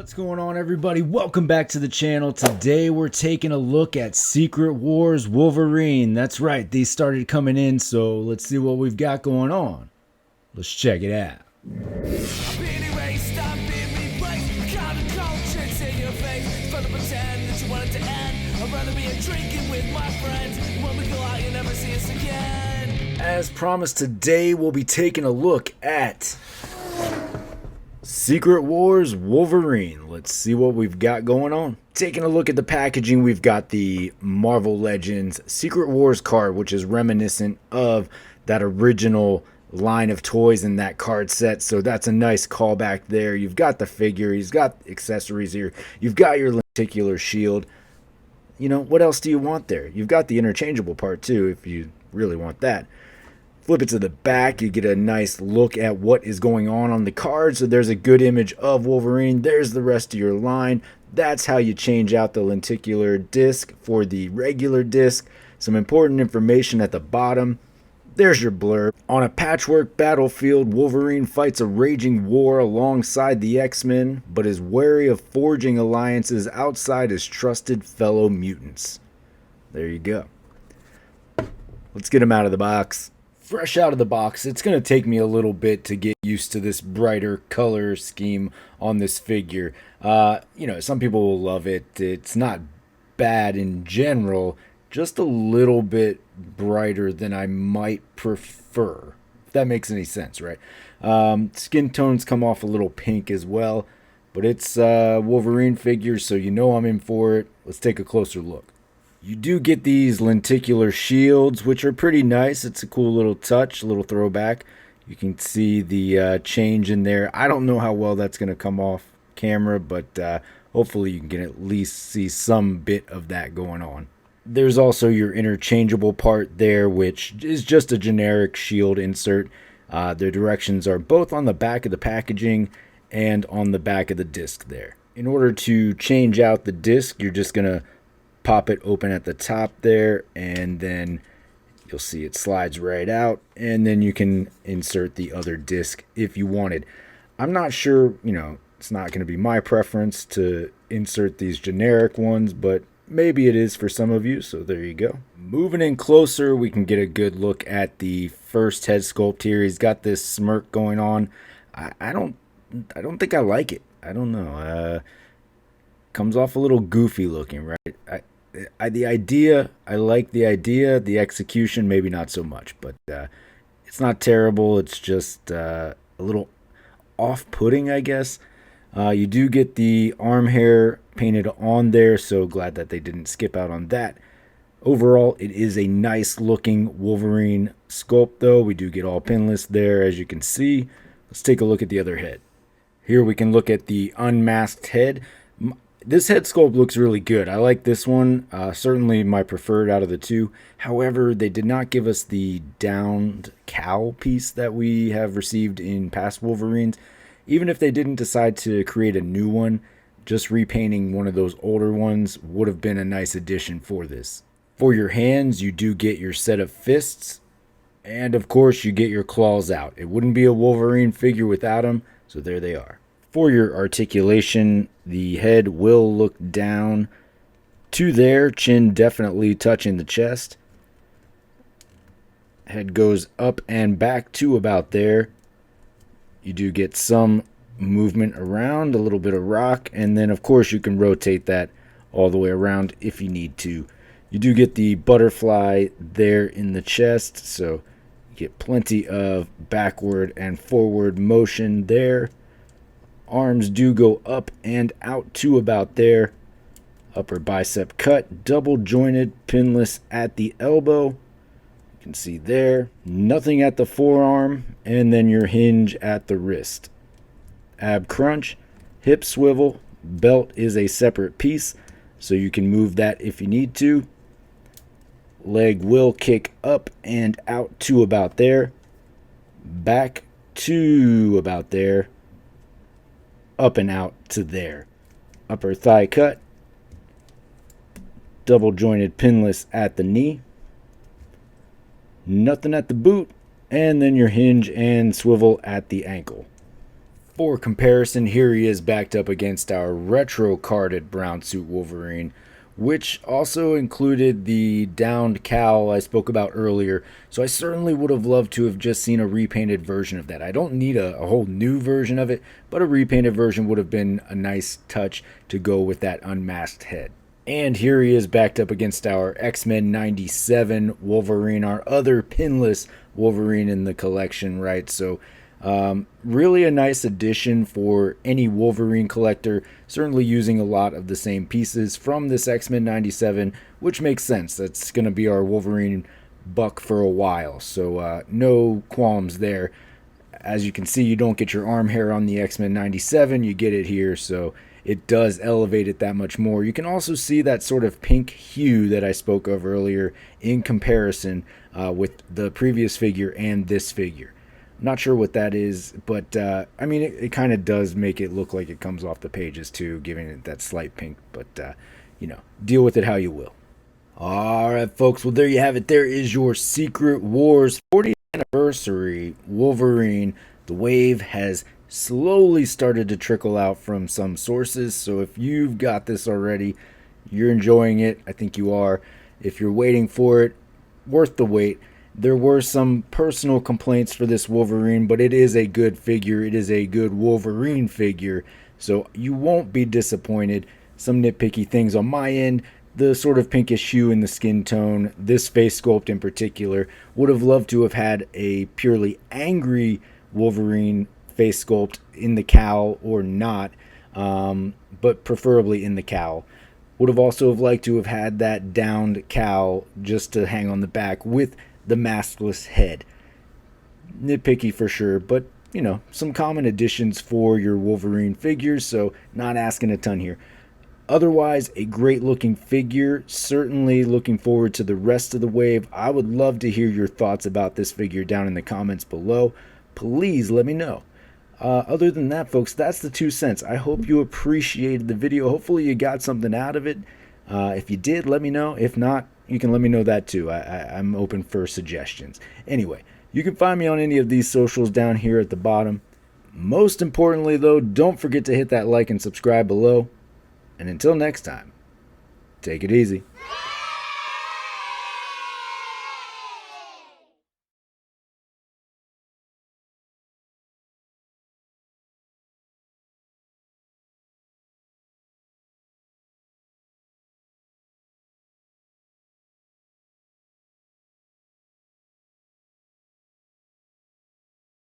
What's going on, everybody? Welcome back to the channel. Today we're taking a look at Secret Wars Wolverine. That's right, these started coming in, so let's see what we've got going on. Let's check it out. As promised, today we'll be taking a look at Secret Wars Wolverine. Let's see what we've got going on. Taking a look at the packaging, we've got the Marvel Legends Secret Wars card, which is reminiscent of that original line of toys in that card set. So that's a nice callback there. You've got the figure, he's got accessories here, you've got your lenticular shield. You know, what else do you want there? You've got the interchangeable part too, if you really want that. Flip it to the back, you get a nice look at what is going on the card. So there's a good image of Wolverine. There's the rest of your line. That's how you change out the lenticular disc for the regular disc. Some important information at the bottom. There's your blurb. On a patchwork battlefield, Wolverine fights a raging war alongside the X-Men, but is wary of forging alliances outside his trusted fellow mutants. There you go. Let's get him out of the box. Fresh out of the box, it's going to take me a little bit to get used to this brighter color scheme on this figure. You know, some people will love it. It's not bad in general, just a little bit brighter than I might prefer, if that makes any sense, right? Skin tones come off a little pink as well, but it's Wolverine figure, so you know I'm in for it. Let's take a closer look. You do get these lenticular shields, which are pretty nice. It's a cool little touch, a little throwback. You can see the change in there. I don't know how well that's going to come off camera, but hopefully you can at least see some bit of that going on. There's also your interchangeable part there, which is just a generic shield insert. The directions are both on the back of the packaging and on the back of the disc there. In order to change out the disc, you're just going to pop it open at the top there, and then you'll see it slides right out, and then you can insert the other disc if you wanted. I'm not sure, you know, it's not going to be my preference to insert these generic ones, but maybe it is for some of you, so there you go. Moving in closer, we can get a good look at the first head sculpt here. He's got this smirk going on. I don't think I like it. I don't know. Comes off a little goofy looking, right? The idea, I like the idea. The execution, maybe not so much, but it's not terrible. It's just a little off-putting, I guess. You do get the arm hair painted on there, so glad that they didn't skip out on that. Overall, it is a nice looking Wolverine sculpt, though. We do get all pinless there, as you can see. Let's take a look at the other head. Here we can look at the unmasked head. This head sculpt looks really good. I like this one, certainly my preferred out of the two. However, they did not give us the downed cowl piece that we have received in past Wolverines. Even if they didn't decide to create a new one, just repainting one of those older ones would have been a nice addition for this. For your hands, you do get your set of fists, and of course you get your claws out. It wouldn't be a Wolverine figure without them, so there they are. For your articulation, the head will look down to there, chin definitely touching the chest. Head goes up and back to about there. You do get some movement around, a little bit of rock, and then of course you can rotate that all the way around if you need to. You do get the butterfly there in the chest, so you get plenty of backward and forward motion there. Arms do go up and out to about there. Upper bicep cut, double jointed, pinless at the elbow. You can see there. Nothing at the forearm, and then your hinge at the wrist. Ab crunch, hip swivel, belt is a separate piece, so you can move that if you need to. Leg will kick up and out to about there. Back to about there. Up and out to there. Upper thigh cut, double jointed pinless at the knee, nothing at the boot, and then your hinge and swivel at the ankle. For comparison, here he is backed up against our retro carded brown suit Wolverine, which also included the downed cowl I spoke about earlier. So I certainly would have loved to have just seen a repainted version of that. I don't need a whole new version of it, but a repainted version would have been a nice touch to go with that unmasked head. And here he is backed up against our X-Men 97 Wolverine, our other pinless Wolverine in the collection, right? So really a nice addition for any Wolverine collector, certainly using a lot of the same pieces from this X-Men 97, which makes sense. That's going to be our Wolverine buck for a while, so no qualms there. As you can see, you don't get your arm hair on the X-Men 97, you get it here, so it does elevate it that much more. You can also see that sort of pink hue that I spoke of earlier in comparison with the previous figure and this figure. I'm not sure what that is, but I mean, it kind of does make it look like it comes off the pages too, giving it that slight pink, but you know, deal with it how you will. All right, folks, well, there you have it. There is your Secret Wars 40th anniversary Wolverine. The wave has slowly started to trickle out from some sources, so if you've got this already, you're enjoying it. I think you are. If you're waiting for it, worth the wait. There were some personal complaints for this Wolverine, but it is a good figure. It is a good Wolverine figure, so you won't be disappointed. Some nitpicky things on my end. The sort of pinkish hue in the skin tone, this face sculpt in particular. Would have loved to have had a purely angry Wolverine face sculpt in the cowl or not, but preferably in the cowl. Would have also have liked to have had that downed cowl just to hang on the back with the maskless head. Nitpicky for sure, but you know, some common additions for your Wolverine figures, so not asking a ton here. Otherwise, a great looking figure. Certainly looking forward to the rest of the wave. I would love to hear your thoughts about this figure down in the comments below. Please let me know. Other than that, folks, that's the 2 cents. I hope you appreciated the video. Hopefully you got something out of it. If you did, let me know. If not, you can let me know that too. I'm open for suggestions. Anyway, you can find me on any of these socials down here at the bottom. Most importantly, though, don't forget to hit that like and subscribe below. And until next time, take it easy.